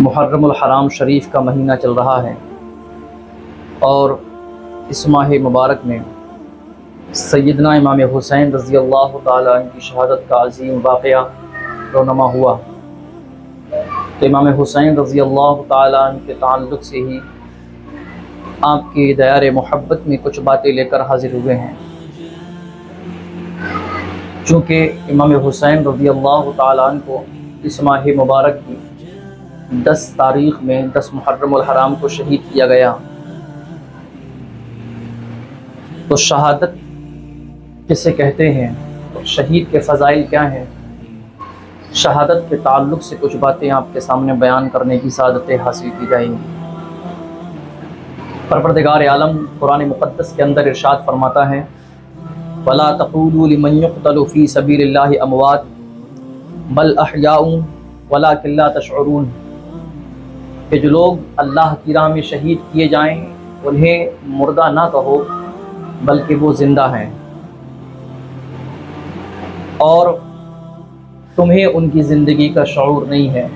محرم الحرام شریف کا مہینہ چل رہا ہے اور اس ماہ مبارک میں سیدنا امام حسین رضی اللہ تعالیٰ عنہ کی شہادت کا عظیم واقعہ رونما ہوا۔ تو امام حسین رضی اللہ تعالیٰ عنہ کے تعلق سے ہی آپ کی دیار محبت میں کچھ باتیں لے کر حاضر ہوئے ہیں۔ چونکہ امام حسین رضی اللہ تعالیٰ عنہ کو اس ماہ مبارک کی 10 تاریخ میں 10 محرم الحرام کو شہید کیا گیا، تو شہادت کسے کہتے ہیں، شہید کے فضائل کیا ہیں، شہادت کے تعلق سے کچھ باتیں آپ کے سامنے بیان کرنے کی سعادتیں حاصل کی جائیں گی۔ پروردگار عالم قرآن مقدس کے اندر ارشاد فرماتا ہے وَلَا تَقُولُوا لِمَنْ يُقْتَلُ فِي سَبِيلِ اللَّهِ أَمْوَاتٌ بَلْ أَحْيَاءٌ وَلَٰكِن لَا تَشْعُرُونَ، کہ جو لوگ اللہ کی راہ میں شہید کیے جائیں انہیں مردہ نہ کہو بلکہ وہ زندہ ہیں، اور تمہیں ان کی زندگی کا شعور نہیں ہے۔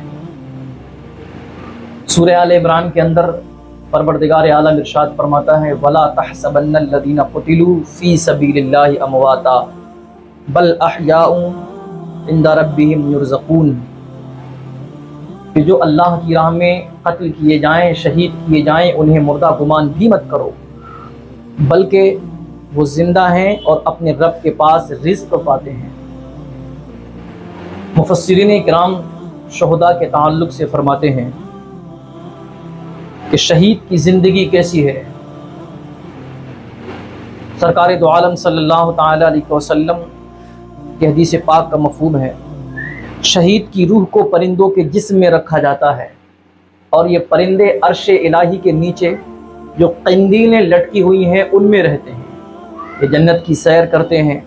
سورہ آل عمران کے اندر پروردگار عالم ارشاد فرماتا ہے وَلَا تَحْسَبَنَّ الَّذِينَ قُتِلُوا فِي سَبِيلِ اللَّهِ أَمْوَاتًا بَلْ أَحْيَاءٌ عِندَ رَبِّهِمْ يُرْزَقُونَ، کہ جو اللہ کی راہ میں قتل کیے جائیں، شہید کیے جائیں، انہیں مردہ گمان بھی مت کرو بلکہ وہ زندہ ہیں اور اپنے رب کے پاس رزق پاتے ہیں۔ مفسرین کرام شہداء کے تعلق سے فرماتے ہیں کہ شہید کی زندگی کیسی ہے۔ سرکار دو عالم صلی اللہ تعالی علیہ وسلم کی حدیث پاک کا مفہوم ہے شہید کی روح کو پرندوں کے جسم میں رکھا جاتا ہے، اور یہ پرندے عرش الہی کے نیچے جو قندیلیں لٹکی ہوئی ہیں ان میں رہتے ہیں، یہ جنت کی سیر کرتے ہیں،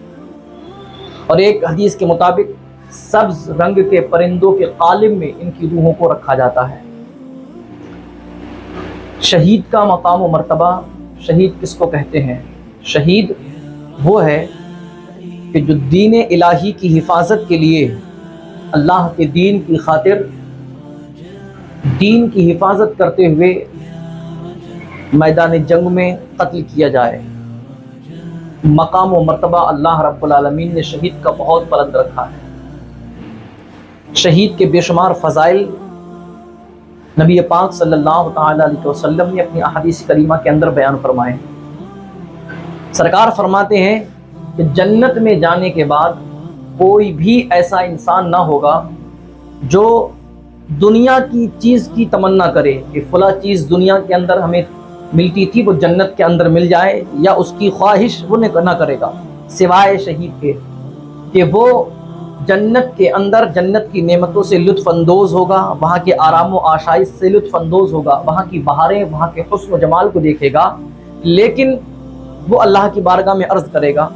اور ایک حدیث کے مطابق سبز رنگ کے پرندوں کے قالب میں ان کی روحوں کو رکھا جاتا ہے۔ شہید کا مقام و مرتبہ، شہید کس کو کہتے ہیں؟ شہید وہ ہے کہ جو دین الہی کی حفاظت کے لیے، اللہ کے دین کی خاطر دین کی حفاظت کرتے ہوئے میدان جنگ میں قتل کیا جائے۔ مقام و مرتبہ اللہ رب العالمین نے شہید کا بہت بلند رکھا ہے۔ شہید کے بے شمار فضائل نبی پاک صلی اللہ تعالی علیہ وسلم نے اپنی احادیث کریمہ کے اندر بیان فرمائے۔ سرکار فرماتے ہیں کہ جنت میں جانے کے بعد کوئی بھی ایسا انسان نہ ہوگا جو دنیا کی چیز کی تمنا کرے کہ فلاں چیز دنیا کے اندر ہمیں ملتی تھی وہ جنت کے اندر مل جائے، یا اس کی خواہش وہ نہ کرے گا سوائے شہید کے کہ وہ جنت کے اندر جنت کی نعمتوں سے لطف اندوز ہوگا، وہاں کے آرام و آشائش سے لطف اندوز ہوگا، وہاں کی بہاریں، وہاں کے حسن و جمال کو دیکھے گا، لیکن وہ اللہ کی بارگاہ میں عرض کرے گا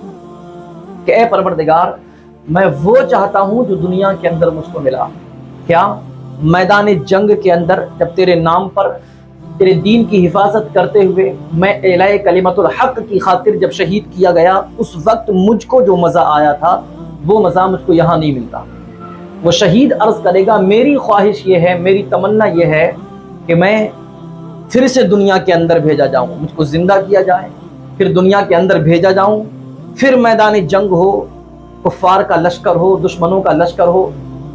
کہ اے پروردگار میں وہ چاہتا ہوں جو دنیا کے اندر مجھ کو ملا۔ کیا؟ میدان جنگ کے اندر جب تیرے نام پر تیرے دین کی حفاظت کرتے ہوئے میں اعلاء کلمت الحق کی خاطر جب شہید کیا گیا، اس وقت مجھ کو جو مزہ آیا تھا وہ مزہ مجھ کو یہاں نہیں ملتا۔ وہ شہید عرض کرے گا میری خواہش یہ ہے، میری تمنا یہ ہے کہ میں پھر سے دنیا کے اندر بھیجا جاؤں، مجھ کو زندہ کیا جائے، پھر دنیا کے اندر بھیجا جاؤں، پھر میدان جنگ ہو، کفار کا لشکر ہو، دشمنوں کا لشکر ہو،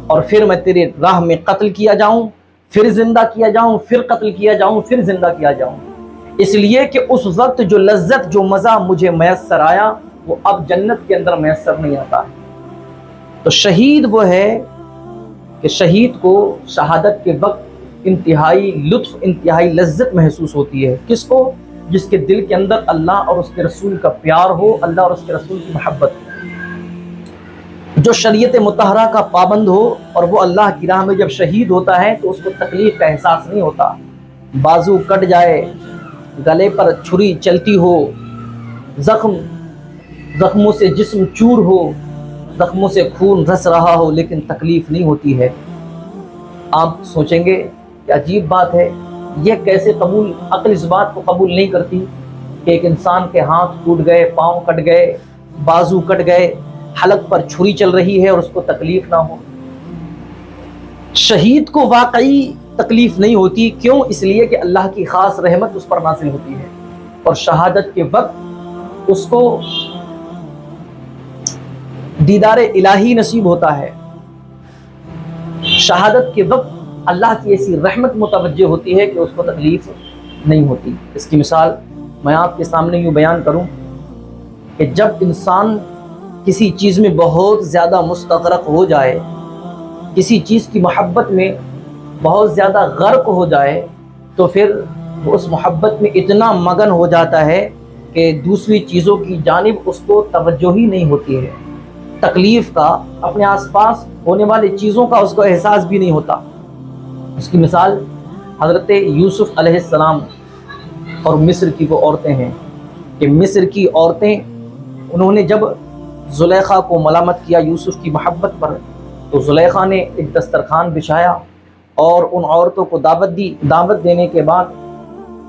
اور پھر میں تیرے راہ میں قتل کیا جاؤں، پھر زندہ کیا جاؤں، پھر قتل کیا جاؤں، پھر زندہ کیا جاؤں، اس لیے کہ اس وقت جو لذت، جو مزہ مجھے میسر آیا وہ اب جنت کے اندر میسر نہیں آتا ہے۔ تو شہید وہ ہے کہ شہید کو شہادت کے وقت انتہائی لطف، انتہائی لذت محسوس ہوتی ہے۔ کس کو؟ جس کے دل کے اندر اللہ اور اس کے رسول کا پیار ہو، اللہ اور اس کے رسول کی محبت ہو، جو شریعت مطہرہ کا پابند ہو، اور وہ اللہ کی راہ میں جب شہید ہوتا ہے تو اس کو تکلیف کا احساس نہیں ہوتا، بازو کٹ جائے، گلے پر چھری چلتی ہو، زخموں سے جسم چور ہو، زخموں سے خون رس رہا ہو، لیکن تکلیف نہیں ہوتی ہے۔ آپ سوچیں گے کہ عجیب بات ہے، یہ کیسے قبول، عقل اس بات کو قبول نہیں کرتی کہ ایک انسان کے ہاتھ ٹوٹ گئے، پاؤں کٹ گئے، بازو کٹ گئے، حلق پر چھری چل رہی ہے اور اس کو تکلیف نہ ہو۔ شہید کو واقعی تکلیف نہیں ہوتی. کیوں؟ اس لیے کہ اللہ کی خاص رحمت اس پر نازل ہوتی ہے اور شہادت کے وقت اس کو دیدار الہی نصیب ہوتا ہے. شہادت کے وقت اللہ کی ایسی رحمت متوجہ ہوتی ہے کہ اس کو تکلیف نہیں ہوتی. اس کی مثال میں آپ کے سامنے یوں بیان کروں کہ جب انسان کسی چیز میں بہت زیادہ مستغرق ہو جائے، کسی چیز کی محبت میں بہت زیادہ غرق ہو جائے، تو پھر وہ اس محبت میں اتنا مگن ہو جاتا ہے کہ دوسری چیزوں کی جانب اس کو توجہ ہی نہیں ہوتی ہے. تکلیف کا، اپنے آس پاس ہونے والی چیزوں کا اس کو احساس بھی نہیں ہوتا. اس کی مثال حضرت یوسف علیہ السلام اور مصر کی وہ عورتیں ہیں کہ مصر کی عورتیں، انہوں نے جب زلیخا کو ملامت کیا یوسف کی محبت پر، تو زلیخا نے ایک دسترخوان بچھایا اور ان عورتوں کو دعوت دی. دعوت دینے کے بعد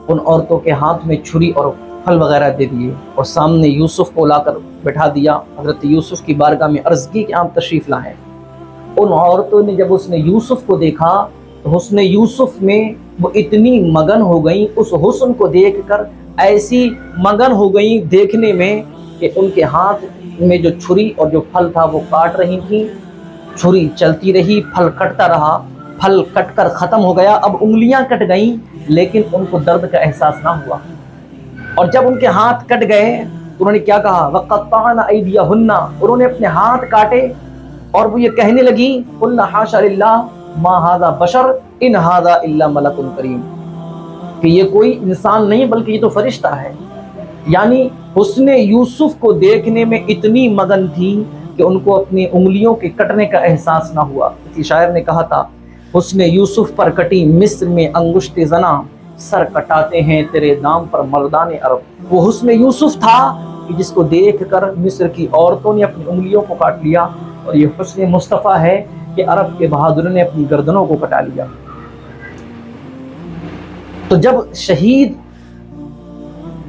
ان عورتوں کے ہاتھ میں چھری اور پھل وغیرہ دے دیے اور سامنے یوسف کو لا کر بٹھا دیا. حضرت یوسف کی بارگاہ میں عرض کی کہ آپ تشریف لائیں. ان عورتوں نے جب اس نے یوسف کو دیکھا تو حسن یوسف میں وہ اتنی مگن ہو گئیں، اس حسن کو دیکھ کر ایسی مگن ہو گئیں دیکھنے میں کہ ان کے ہاتھ میں جو چھری اور جو پھل تھا وہ کاٹ رہی تھیں. چھری چلتی رہی، پھل کٹتا رہا، پھل کٹ کر ختم ہو گیا. اب انگلیاں کٹ گئیں لیکن ان کو درد کا احساس نہ ہوا. اور جب ان کے ہاتھ کٹ گئے تو انہوں نے کیا کہا؟ وَقَطَّعْنَ أَيْدِيَهُنَّ، انہوں نے اپنے ہاتھ کاٹے اور وہ یہ کہنے لگی قُلْنَا حَاشَ لِلَّهِ مَا هَذَا بَشَرٌ إِنْ هَذَا إِلَّا مَلَكٌ كَرِيمٌ، کہ یہ کوئی انسان نہیں بلکہ یہ تو فرشتہ ہے. یعنی حسن یوسف کو دیکھنے میں اتنی مگن تھی کہ ان کو اپنی انگلیوں کے کٹنے کا احساس نہ ہوا. کسی شاعر نے کہا تھا حسن یوسف پر کٹی مصر میں انگشت زنا، سر کٹاتے ہیں تیرے نام پر مردان عرب. وہ حسن یوسف تھا کہ جس کو دیکھ کر مصر کی عورتوں نے اپنی انگلیوں کو کاٹ لیا، اور یہ حسن مصطفیٰ ہے کہ عرب کے بہادروں نے اپنی گردنوں کو کٹا لیا. تو جب شہید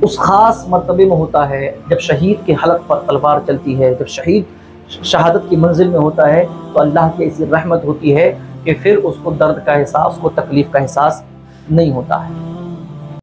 اس خاص مرتبے میں ہوتا ہے، جب شہید کے حلق پر تلوار چلتی ہے، جب شہید شہادت کی منزل میں ہوتا ہے، تو اللہ کی ایسی رحمت ہوتی ہے کہ پھر اس کو درد کا احساس، اس کو تکلیف کا احساس نہیں ہوتا ہے.